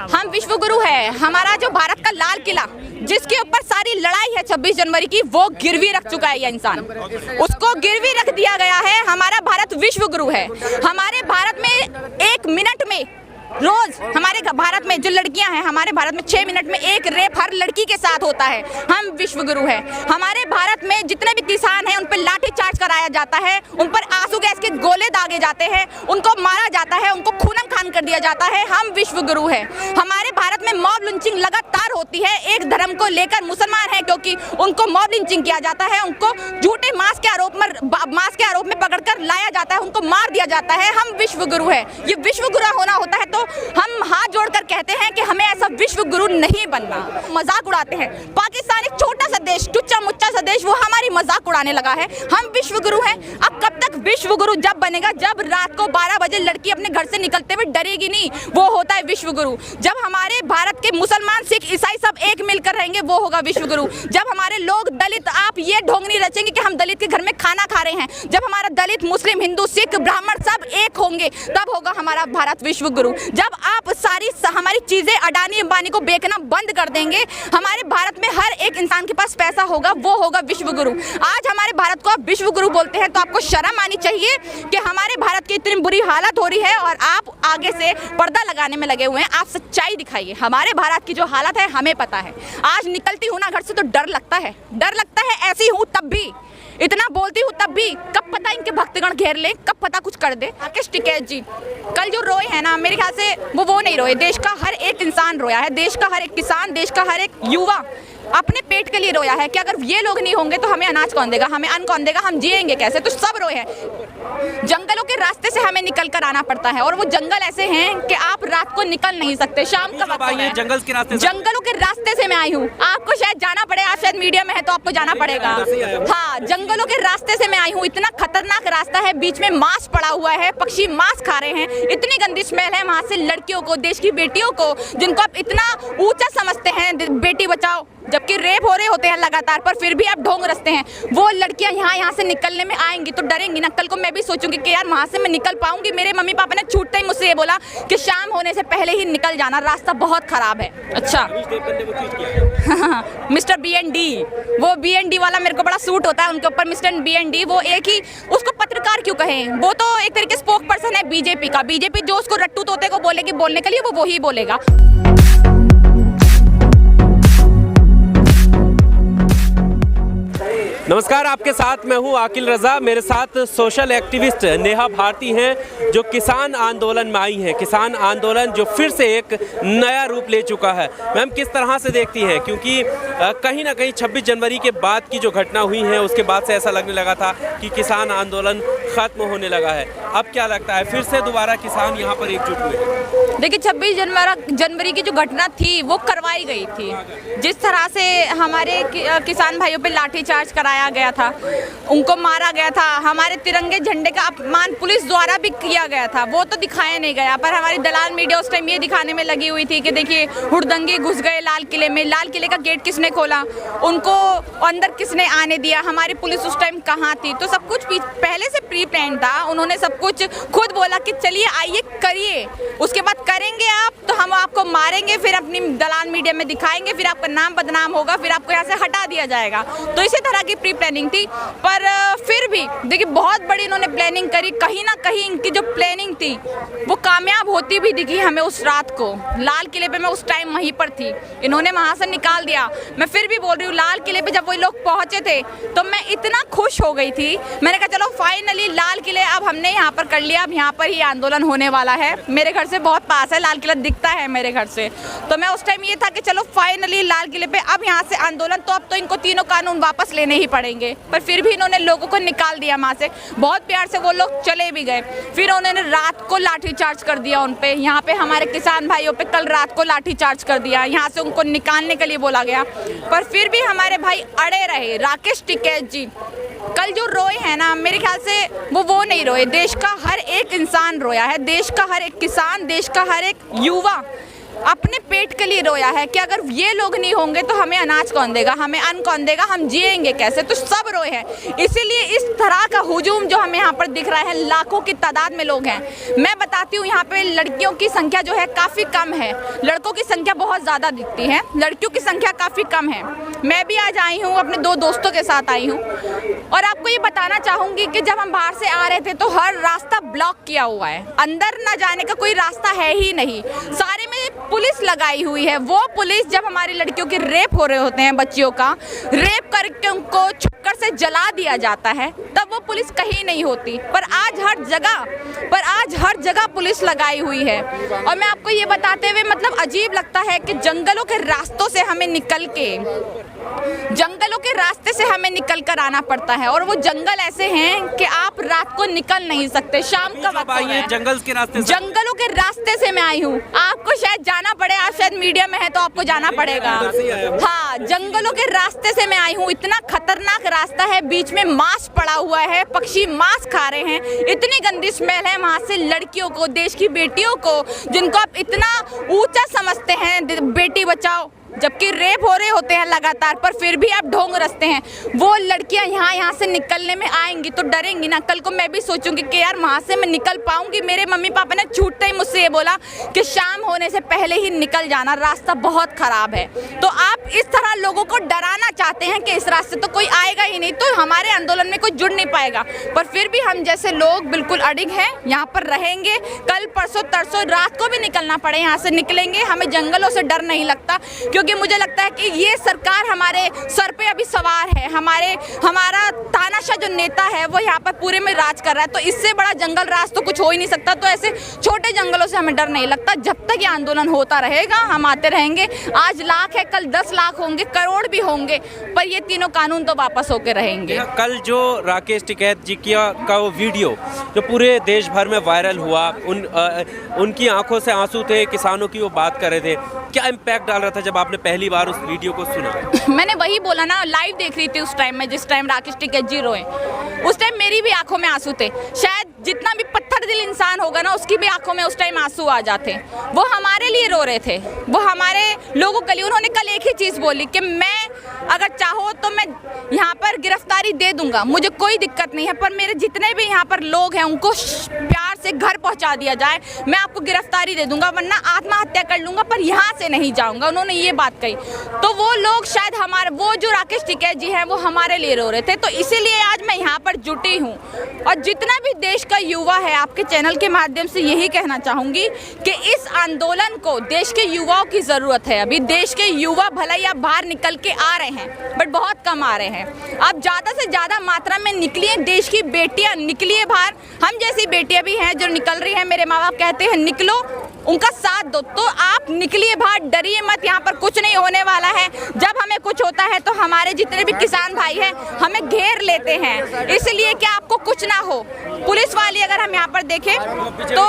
हम विश्व गुरु है। हमारा जो भारत का लाल किला जिसके ऊपर सारी लड़ाई है 26 जनवरी की, वो गिरवी रख चुका है ये इंसान, उसको गिरवी रख दिया गया है। हमारा भारत विश्व गुरु है। हमारे भारत में 1 मिनट में रोज हमारे भारत में जो लड़कियां हैं, हमारे भारत में 6 मिनट में 1 रेप हर लड़की के साथ होता है। हम विश्व गुरु है। हमारे भारत में जितने भी किसान हैं उन पर लाठी चार्ज कराया जाता है, उन पर आंसू गैस के गोले दागे जाते हैं, उनको मारा जाता है, उनको खूनम खान कर दिया जाता है। हम विश्व गुरु है। हमारे भारत में मॉब लिंचिंग लगातार होती है। एक धर्म को लेकर मुसलमान है क्योंकि उनको मॉब लिंचिंग किया जाता है, उनको झूठे मांस के आरोप में पकड़कर लाया जाता है, उनको मार दिया जाता है। हम विश्व गुरु है। ये विश्व गुरु होना होता है तो हम हाथ जोड़कर कहते हैं कि हमें ऐसा विश्व गुरु नहीं बनना। मजाक उड़ाते हैं। पाकिस्तान एक छोटा सा देश, टुच्चा मुच्चा सा देश, वो हमारी मजाक उड़ाने लगा है। हम विश्व गुरु हैं। अब कब तक विश्व गुरु? जब बनेगा जब रात को 12 बजे लड़की अपने घर से निकलते हुए डरेगी नहीं, वो होता है विश्व गुरु। जब हमारे भारत के मुसलमान, सिख, ईसाई सब एक मिलकर रहेंगे, वो होगा विश्व गुरु। जब हमारे लोग दलित, आप ये ढोंग नहीं रचेंगे कि हम दलित के घर में खाना खा रहे हैं। जब हमारा दलित, मुस्लिम, हिंदू, सिख, ब्राह्मण सब एक होंगे, तब होगा हमारा भारत विश्व गुरु। जब आप सारी हमारी चीजें अडानी अंबानी को बेचना बंद कर देंगे, हमारे भारत में हर एक इंसान के पास पैसा होगा, वो होगा विश्व गुरु। आज हमारे भारत को आप विश्व गुरु बोलते हैं तो आपको शर्म आनी चाहिए कि हमारे भारत की इतनी बुरी हालत हो रही है और आप आगे से पर्दा लगाने में लगे हुए हैं। आप सच्चाई दिखाइए। हमारे भारत की जो हालत है हमें पता है। आज निकलती हूँ ना घर से तो डर लगता है, ऐसी हूँ तब भी, इतना बोलती हूँ तब भी। कब पता इनके भक्तगण घेर ले, कब पता कुछ कर दे। राकेश टिकैत जी कल जो रोए हैं ना, मेरे ख्याल से वो नहीं रोए, देश का हर एक इंसान रोया है। देश का हर एक किसान, देश का हर एक युवा अपने पेट के लिए रोया है कि अगर ये लोग नहीं होंगे तो हमें अनाज कौन देगा, हमें अन्न कौन देगा, हम जिएंगे कैसे। तो सब रोए हैं। जंगलों के रास्ते से हमें निकल कर आना पड़ता है और वो जंगल ऐसे हैं कि आप रात को निकल नहीं सकते। शाम का वक्त है, जंगलों के रास्ते से मैं आई हूँ। आपको शायद जाना पड़े, आप शायद मीडिया में है तो आपको जाना पड़ेगा। हाँ, जंगलों के रास्ते से मैं आई हूँ। इतना खतरनाक रास्ता है, बीच में मांस पड़ा हुआ है, पक्षी मांस खा रहे हैं, इतनी गंदी स्मेल है वहां से। लड़कियों को, देश की बेटियों को, जिनको आप इतना ऊंचा समझते हैं, बेटी बचाओ, जबकि रेप हो रहे होते हैं लगातार, पर फिर भी आप ढोंग रचते हैं। वो लड़कियां यहाँ से निकलने में आएंगी तो डरेंगी ना। कल को मैं भी सोचूंगी कि यार वहां से मैं निकल पाऊंगी। मेरे मम्मी पापा ने छूटते ही मुझसे ये बोला कि शाम होने से पहले ही निकल जाना, रास्ता बहुत खराब है। अच्छा मिस्टर BND, वो BND वाला मेरे को बड़ा सूट होता है उनके ऊपर। मिस्टर BND, वो एक ही, उसको पत्रकार क्यों कहें, वो तो एक तरीके स्पोक पर्सन है बीजेपी का। बीजेपी जो उसको रट्टू तोते को बोलेगी बोलने के लिए, वो वही बोलेगा। नमस्कार, आपके साथ मैं हूं आकिल रजा। मेरे साथ सोशल एक्टिविस्ट नेहा भारती हैं जो किसान आंदोलन में आई हैं। किसान आंदोलन जो फिर से एक नया रूप ले चुका है। मैम, किस तरह से देखती हैं, क्योंकि कहीं ना कहीं 26 जनवरी के बाद की जो घटना हुई है उसके बाद से ऐसा लगने लगा था कि किसान आंदोलन ख़त्म होने लगा है। अब क्या लगता है, फिर से दोबारा किसान यहाँ पर एकजुट हुए? देखिए, 26 जनवरी की जो घटना थी वो करवाई गई थी। जिस तरह से हमारे किसान भाइयों पे लाठीचार्ज कराया गया था, उनको मारा गया था, हमारे तिरंगे झंडे का अपमान पुलिस द्वारा भी किया गया था, वो तो दिखाया नहीं गया। पर हमारी दलाल मीडिया उस टाइम ये दिखाने में लगी हुई थी कि देखिए हुड़दंगे घुस गए लाल किले में, लाल किले का गेट किसने खोला, उनको अंदर किसने आने दिया, हमारी पुलिस उस टाइम कहाँ थी। तो सब कुछ पहले से प्री प्लान था। उन्होंने सब कुछ खुद बोला कि चलिए आइए करिए, उसके बाद करेंगे आप तो हम आपको मारेंगे, फिर अपनी दलाल मीडिया में दिखाएंगे, फिर आपका नाम बदनाम होगा, फिर आपको यहाँ से हटा दिया जाएगा। तो इसी तरह की प्री प्लानिंग थी। पर फिर भी देखिए बहुत बड़ी इन्होंने प्लानिंग करी। कहीं ना कहीं इनकी जो प्लानिंग थी वो कामयाब होती भी दिखी हमें। उस रात को लाल किले पे मैं उस टाइम वहीं पर थी, इन्होंने वहां से निकाल दिया। मैं फिर भी बोल रही हूँ, लाल किले पे जब वही लोग पहुंचे थे तो मैं इतना खुश हो गई थी। मैंने कहा चलो फाइनली लाल किले अब हमने यहाँ पर कर लिया, अब यहाँ पर ही आंदोलन होने वाला है। मेरे घर से बहुत पास है, लाल किला दिखता है मेरे घर से। तो मैं उस टाइम ये था कि चलो फाइनली लाल किले पे अब यहाँ से आंदोलन, तो अब तो इनको तीनों कानून वापस लेने ही पड़ेंगे। पर फिर भी इन्होंने लोगों को निकाल दिया वहाँ से। बहुत प्यार से वो लोग चले भी गए। फिर उन्होंने रात को लाठीचार्ज कर दिया उन पे। यहाँ पे हमारे किसान भाइयों पे कल रात को लाठीचार्ज कर दिया, यहाँ से उनको निकालने के लिए बोला गया। पर फिर भी हमारे भाई अड़े रहे। राकेश टिकैत जी कल जो रोए हैं ना, मेरे ख्याल से वो नहीं रोए, देश का हर एक इंसान रोया है। देश का हर एक किसान, देश का हर एक युवा अपने पेट के लिए रोया है कि अगर ये लोग नहीं होंगे तो हमें अनाज कौन देगा, हमें अन्न कौन देगा, हम जिएंगे कैसे। तो सब रोए हैं। इसीलिए इस तरह का हुजूम जो हमें यहाँ पर दिख रहा है, लाखों की तादाद में लोग हैं। मैं बताती हूँ यहाँ पे लड़कियों की संख्या जो है काफ़ी कम है, लड़कों की संख्या बहुत ज़्यादा दिखती है, लड़कियों की संख्या काफ़ी कम है। मैं भी आज आई हूँ, अपने 2 दोस्तों के साथ आई हूँ और आपको ये बताना चाहूँगी कि जब हम बाहर से आ रहे थे तो हर रास्ता ब्लॉक किया हुआ है, अंदर न जाने का कोई रास्ता है ही नहीं, सारे में पुलिस लगाई हुई है। वो पुलिस जब हमारी लड़कियों के रेप हो रहे होते हैं, बच्चियों का रेप करके उनको छुपकर से जला दिया जाता है, तब वो पुलिस कहीं नहीं होती। पर आज हर जगह पुलिस लगाई हुई है। और मैं आपको ये बताते हुए मतलब अजीब लगता है कि जंगलों के रास्तों से हमें निकल कर आना पड़ता है और वो जंगल ऐसे हैं कि आप रात को निकल नहीं सकते। शाम का वक्त है, जंगलों के रास्ते से मैं आई हूँ। आपको शायद जाना पड़े, आप शायद मीडिया में है तो आपको जाना पड़ेगा। हाँ, जंगलों के रास्ते से मैं आई हूँ। इतना खतरनाक रास्ता है, बीच में मांस पड़ा हुआ है, पक्षी मांस खा रहे हैं, इतनी गंदी स्मेल है वहाँ से। लड़कियों को, देश की बेटियों को, जिनको आप इतना ऊंचा समझते हैं, बेटी बचाओ, जबकि रेप हो रहे होते हैं लगातार, पर फिर भी आप ढोंग रचते हैं। वो लड़कियां यहाँ से निकलने में आएंगी तो डरेंगी ना। कल को मैं भी सोचूंगी कि यार वहाँ से मैं निकल पाऊंगी। मेरे मम्मी पापा ने छूटते ही मुझसे ये बोला कि शाम होने से पहले ही निकल जाना, रास्ता बहुत खराब है। तो आप इस तरह लोगों को डराना चाहते हैं कि इस रास्ते तो कोई आएगा ही नहीं, तो हमारे आंदोलन में कोई जुड़ नहीं पाएगा। पर फिर भी हम जैसे लोग बिल्कुल अडिग हैं, यहाँ पर रहेंगे। कल परसों तरसों रात को भी निकलना पड़े यहाँ से निकलेंगे। हमें जंगलों से डर नहीं लगता, क्योंकि मुझे लगता है कि ये सरकार हमारे सर पे अभी सवार है। हमारा तानाशाह जो नेता है वो यहाँ पर पूरे में राज कर रहा है। तो इससे बड़ा जंगल राज तो कुछ हो ही नहीं सकता। तो ऐसे छोटे जंगलों से हमें डर नहीं लगता। जब तक ये आंदोलन होता रहेगा हम आते रहेंगे। आज लाख है, कल 10 लाख होंगे, करोड़ भी होंगे, पर ये तीनों कानून तो वापस होके रहेंगे। कल जो राकेश टिकैत जी का वो वीडियो जो पूरे देश भर में वायरल हुआ, उनकी आंखों से आंसू थे, किसानों की वो बात कर रहे थे, क्या इम्पैक्ट डाल रहा था जब आपने पहली बार उस वीडियो को सुना? मैंने वही बोला ना, लाइव देख रही थी उस टाइम में, जिस टाइम राकेश टिकैत जी रोए, उस टाइम मेरी भी आंखों में आंसू थे। शायद जितना भी पत्थर दिल इंसान होगा ना, उसकी भी आंखों में उस टाइम आंसू आ जाते। वो हमारे लिए रो रहे थे, वो हमारे लोगों के लिए। उन्होंने कल एक ही चीज़ बोली कि मैं अगर चाहो तो मैं यहाँ पर गिरफ्तारी दे दूंगा, मुझे कोई दिक्कत नहीं है, पर मेरे जितने भी यहाँ पर लोग हैं उनको प्यार से घर पहुँचा दिया जाए, मैं आपको गिरफ्तारी दे दूंगा, वरना आत्महत्या कर लूँगा, पर यहाँ से नहीं जाऊँगा। उन्होंने ये बात कही। तो वो लोग शायद वो जो राकेश टिकैत जी हैं वो हमारे लिए रो रहे थे। तो इसीलिए आज मैं यहाँ पर जुटी हूँ। और जितना भी देश का युवा है, आपके चैनल के माध्यम से यही कहना चाहूँगी कि इस आंदोलन को देश के युवाओं की ज़रूरत है। अभी देश के युवा भला ही आप बाहर निकल के आ रहे हैं, बट बहुत कम आ रहे हैं। आप ज़्यादा से ज़्यादा मात्रा में निकलिए, देश की बेटियाँ निकलिए बाहर। हम जैसी बेटियाँ भी हैं जो निकल रही हैं, मेरे माँ बाप कहते हैं निकलो, उनका साथ दो। तो आप निकलिए बाहर, डरिए मत, यहाँ पर कुछ नहीं होने वाला है। जब हमें कुछ होता है तो हमारे जितने भी किसान भाई हैं हमें घेर लेते हैं, इसलिए कि आपको कुछ ना हो। पुलिस वाली अगर हम यहाँ पर देखें तो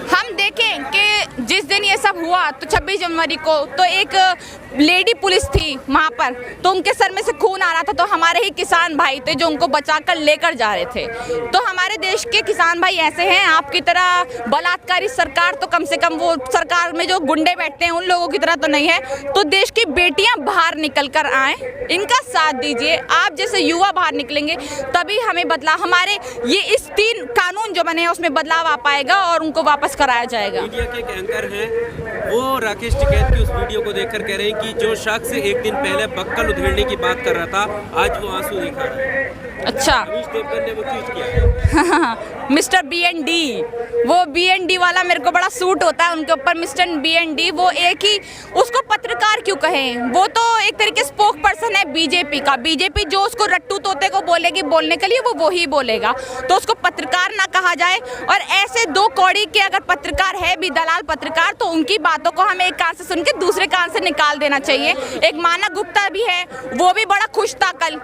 हम देखें कि जिस दिन ये सब हुआ तो 26 जनवरी को तो एक लेडी पुलिस थी वहाँ पर, तो उनके सर में से खून आ रहा था। तो हमारे ही किसान भाई थे जो उनको बचाकर लेकर जा रहे थे। तो हमारे देश के किसान भाई ऐसे हैं, आपकी तरह बलात्कारी सरकार तो कम से कम वो सरकार में जो गुंडे बैठते हैं उन लोगों की तरह तो नहीं है। तो देश की बेटियां बाहर निकल कर आएँ, इनका साथ दीजिए। आप जैसे युवा बाहर निकलेंगे तभी हमें बदलाव, हमारे ये इस 3 कानून जो बने हैं उसमें बदलाव आ पाएगा और उनको वापस कराया जाएगा। मीडिया के एक एंकर हैं, वो राकेश टिकैत की उस वीडियो को देखकर कह रहे हैं कि जो शख्स एक दिन पहले बक्कल उधेड़ने की बात कर रहा था आज वो आंसू दिखा रहा है। अच्छा, ने वो ट्वीट किया। मिस्टर BND, वो BND वाला मेरे को बड़ा सूट होता है उनके ऊपर। मिस्टर BND वो एक ही, उसको पत्रकार क्यों कहें, वो तो एक तरीके स्पोक पर्सन है बीजेपी का। बीजेपी जो उसको रट्टू तोते को बोलेगी बोलने के लिए वो ही बोलेगा, तो उसको पत्रकार ना कहा जाए। और ऐसे 2 कौड़ी के अगर पत्रकार है भी, दलाल पत्रकार, तो उनकी बातों को हमें एक कान से सुन के दूसरे कान से निकाल देना चाहिए। एक मानक गुप्ता भी है, वो भी बड़ा खुश था कल,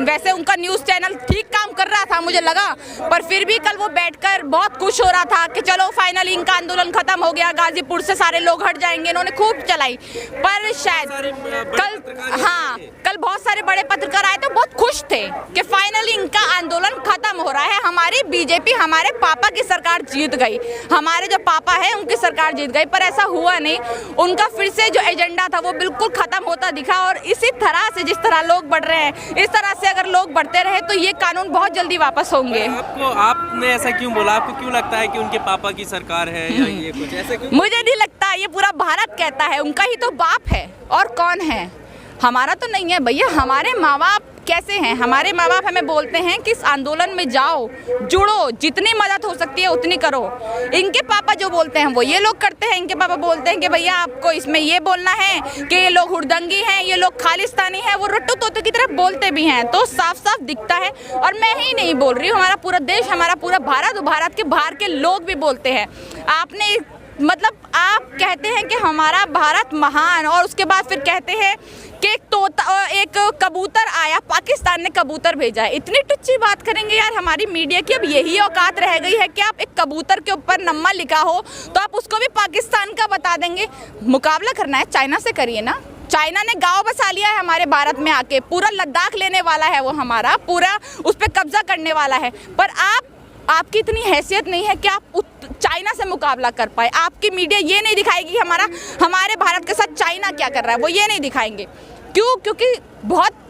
वैसे उनका न्यूज़ चैनल चैनल ठीक काम कर रहा था मुझे लगा, पर फिर भी कल वो बैठकर बहुत खुश हो रहा था कि चलो फाइनली इनका आंदोलन खत्म हो गया, गाजीपुर से सारे लोग हट जाएंगे। इन्होंने खूब चलाई, पर शायद कल बहुत सारे बड़े पत्रकार आए तो बहुत खुश थे कि फाइनली इनका आंदोलन खत्म हो रहा है, हमारी बीजेपी, हमारे पापा की सरकार जीत गई, हमारे जो पापा है उनकी सरकार जीत गई। पर ऐसा हुआ नहीं, उनका फिर से जो एजेंडा था वो बिल्कुल खत्म होता दिखा। और इसी तरह से जिस तरह लोग बढ़ रहे हैं, इस तरह से अगर लोग बढ़ते रहे तो ये कानून बहुत जल्दी वापस होंगे। आपने ऐसा क्यों बोला? आपको क्यों लगता है कि उनके पापा की सरकार है या ये कुछ ऐसे क्यों? मुझे नहीं लगता, ये पूरा भारत कहता है, उनका ही तो बाप है और कौन है, हमारा तो नहीं है भैया। हमारे माँ बाप कैसे हैं? हमारे माँ बाप हमें बोलते हैं कि इस आंदोलन में जाओ, जुड़ो, जितनी मदद हो सकती है उतनी करो। इनके पापा जो बोलते हैं वो ये लोग करते हैं। इनके पापा बोलते हैं कि भैया आपको इसमें ये बोलना है कि ये लोग हुड़दंगी हैं, ये लोग खालिस्तानी हैं, वो रट्टू तोते की तरफ बोलते भी हैं। तो साफ साफ दिखता है, और मैं ही नहीं बोल रही हूँ, हमारा पूरा देश, हमारा पूरा भारत, भारत के बाहर के लोग भी बोलते हैं। आपने मतलब आप कहते हैं कि हमारा भारत महान, और उसके बाद फिर कहते हैं कि एक कबूतर आया, पाकिस्तान ने कबूतर भेजा है। इतनी टुच्ची बात करेंगे यार हमारी मीडिया की? अब यही औकात रह गई है कि आप एक कबूतर के ऊपर नम्मा लिखा हो तो आप उसको भी पाकिस्तान का बता देंगे। मुकाबला करना है चाइना से, करिए ना। चाइना ने गांव बसा लिया है हमारे भारत में आके, पूरा लद्दाख लेने वाला है वो हमारा, पूरा उस पर कब्जा करने वाला है। पर आपकी इतनी हैसियत नहीं है कि आप चाइना से मुकाबला कर पाए। आपकी मीडिया ये नहीं दिखाएगी कि हमारे भारत के साथ चाइना क्या कर रहा है, वो ये नहीं दिखाएंगे। क्यों? क्योंकि बहुत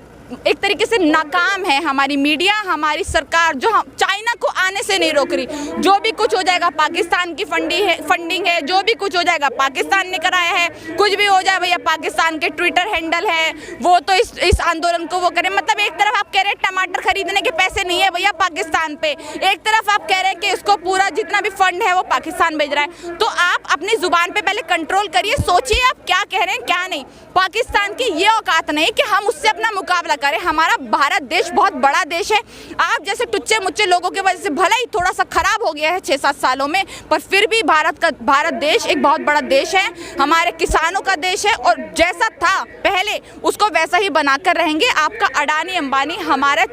एक तरीके से नाकाम है हमारी मीडिया, हमारी सरकार, जो चाइना को आने से नहीं रोक रही। जो भी कुछ हो जाएगा पाकिस्तान की फंडिंग है, जो भी कुछ हो जाएगा पाकिस्तान ने कराया है, कुछ भी हो जाए भैया पाकिस्तान के ट्विटर हैंडल है वो तो इस आंदोलन को वो करें। मतलब एक तरफ आप कह रहे हैं टमाटर खरीदने के पैसे नहीं है भैया पाकिस्तान पे, एक तरफ आप कह रहे हैं कि इसको पूरा जितना भी फंड है वो पाकिस्तान भेज रहा है। तो आप अपनी जुबान पे पहले कंट्रोल करिए, सोचिए आप क्या कह रहे हैं क्या नहीं। पाकिस्तान की ये औकात नहीं कि हम उससे अपना मुकाबला करें। हमारा भारत देश बहुत बड़ा देश है। आप जैसे टुच्चे मुच्चे लोगों की वजह से भले ही थोड़ा सा खराब हो गया है 6-7 सालों में, पर फिर भी भारत देश एक बहुत बड़ा देश है, हमारे किसानों का देश है, और जैसा था पहले उसको वैसा ही बनाकर रहेंगे। आपका अडानी अंबानी हमारे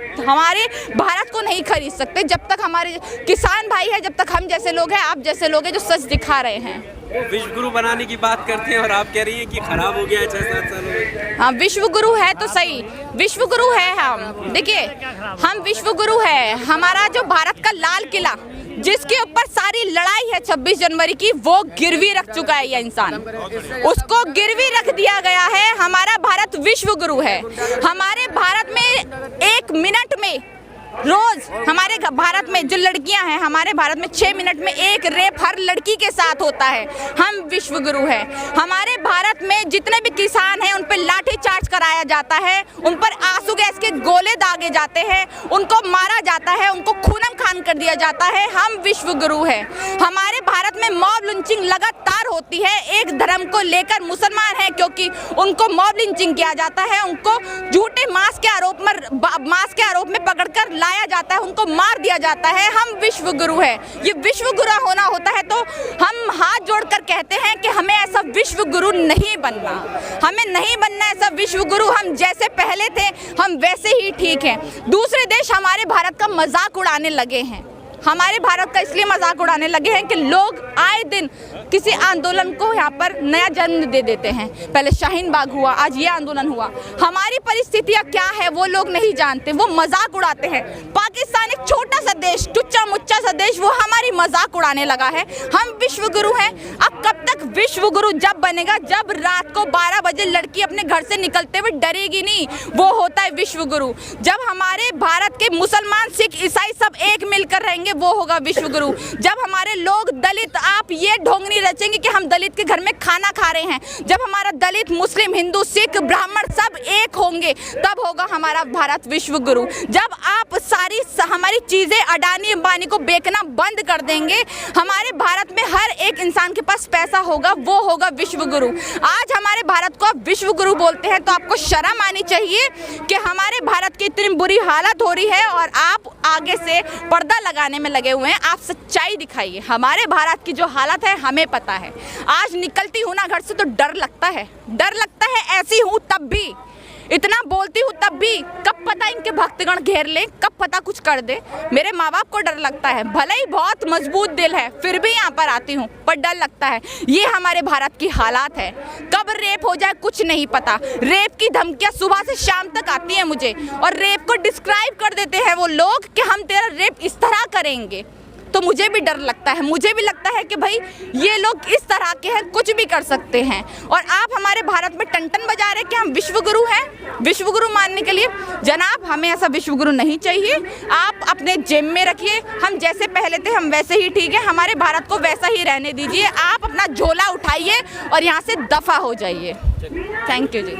भारत को नहीं खरीद सकते जब तक हमारे किसान भाई है, जब तक हम जैसे लोग हैं, आप जैसे लोग हैं जो सच दिखा रहे हैं। विश्व गुरु बनाने की बात करते हैं और आप कह रही हैं कि खराब हो गया है 6-7 सालों में। हाँ, विश्व गुरु है तो सही, विश्व गुरु है हम। देखिए हम विश्व गुरु है, हमारा जो भारत का लाल किला जिसके ऊपर सारी लड़ाई है 26 जनवरी की, वो गिरवी रख चुका है ये इंसान, उसको गिरवी रख दिया गया है। हमारा भारत विश्व गुरु है। हमारे भारत में 1 मिनट में रोज, हमारे भारत में जो लड़कियां हैं, हमारे भारत में 6 मिनट में 1 रेप हर लड़की के साथ होता है। हम विश्व गुरु है। हमारे भारत में जितने भी किसान हैं उन पर लाठी चार्ज कराया जाता है, उन पर आंसू गैस के गोले दागे जाते हैं, उनको मारा जाता है, उनको खूनम खान कर दिया जाता है। हम विश्व गुरु है। हमारे भारत में मॉब लिंचिंग लगातार होती है, एक धर्म को लेकर मुसलमान है क्योंकि उनको मॉब लिंचिंग किया जाता है, उनको झूठे मांस के आरोप में पकड़कर लाया जाता है, उनको मार दिया जाता है। हम विश्व गुरु है। ये विश्व गुरु होना होता है तो हम हाथ जोड़कर कहते हैं कि हमें ऐसा विश्व गुरु नहीं बनना, हमें नहीं बनना ऐसा विश्व गुरु। हम जैसे पहले थे हम वैसे ही ठीक हैं। दूसरे देश हमारे भारत का मजाक उड़ाने लगे हैं, हमारे भारत का इसलिए मजाक उड़ाने लगे हैं कि लोग आए दिन किसी आंदोलन को यहाँ पर नया जन्म दे देते हैं। पहले शाहीन बाग हुआ, आज ये आंदोलन हुआ। हमारी परिस्थितियाँ क्या है वो लोग नहीं जानते, वो मजाक उड़ाते हैं। पाकिस्तान एक छोटा सा देश, टुच्चा मुच्चा सा देश, वो हमारी मजाक उड़ाने लगा है। हम विश्व गुरु हैं। अब कब तक विश्व गुरु? जब बनेगा जब रात को 12 बजे लड़की अपने घर से निकलते हुए डरेगी नहीं, वो होता है विश्व गुरु। जब हमारे भारत के मुसलमान, सिख, ईसाई सब एक मिलकर रहेंगे, वो होगा विश्व गुरु। जब हमारे लोग दलित, आप ये ढोंगनी रचेंगे कि हम दलित के घर में खाना खा रहे हैं, जब हमारा दलित, मुस्लिम, हिंदू, सिख, ब्राह्मण सब एक होंगे, तब होगा हमारा भारत विश्व गुरु। जब आप सारी हमारी चीजें अडानी अंबानी को बेचना बंद कर देंगे, हमारे भारत में हर एक इंसान के पास पैसा होगा, वो होगा विश्व गुरु। आज हमारे भारत को आप विश्व गुरु बोलते हैं तो आपको शर्म आनी चाहिए कि हमारे भारत की इतनी बुरी हालत हो रही है और आप आगे से पर्दा लगाने में लगे हुए हैं। आप सच्चाई दिखाइए। हमारे भारत की जो हालत है हमें पता है। आज निकलती हूँ ना घर से तो डर लगता है, ऐसी हूँ तब भी इतना बोलती हूँ तब भी कब पता इनके भक्तगण घेर लें, कब पता कुछ कर दे। मेरे माँ बाप को डर लगता है, भले ही बहुत मजबूत दिल है फिर भी यहाँ पर आती हूँ, पर डर लगता है। ये हमारे भारत की हालात है, कब रेप हो जाए कुछ नहीं पता। रेप की धमकियाँ सुबह से शाम तक आती हैं मुझे, और रेप को डिस्क्राइब कर देते हैं वो लोग कि हम तेरा रेप इस तरह करेंगे। तो मुझे भी डर लगता है, मुझे भी लगता है कि भाई ये लोग इस तरह के हैं, कुछ भी कर सकते हैं। और आप हमारे भारत में टन बजा रहे कि हम विश्वगुरु हैं, विश्वगुरु मानने के लिए। जनाब, हमें ऐसा विश्वगुरु नहीं चाहिए। आप अपने जेब में रखिए, हम जैसे पहले थे हम वैसे ही ठीक है, हमारे भारत को वैसा ही रहने दीजिए। आप अपना झोला उठाइए और यहाँ से दफा हो जाइए। Thank you ji.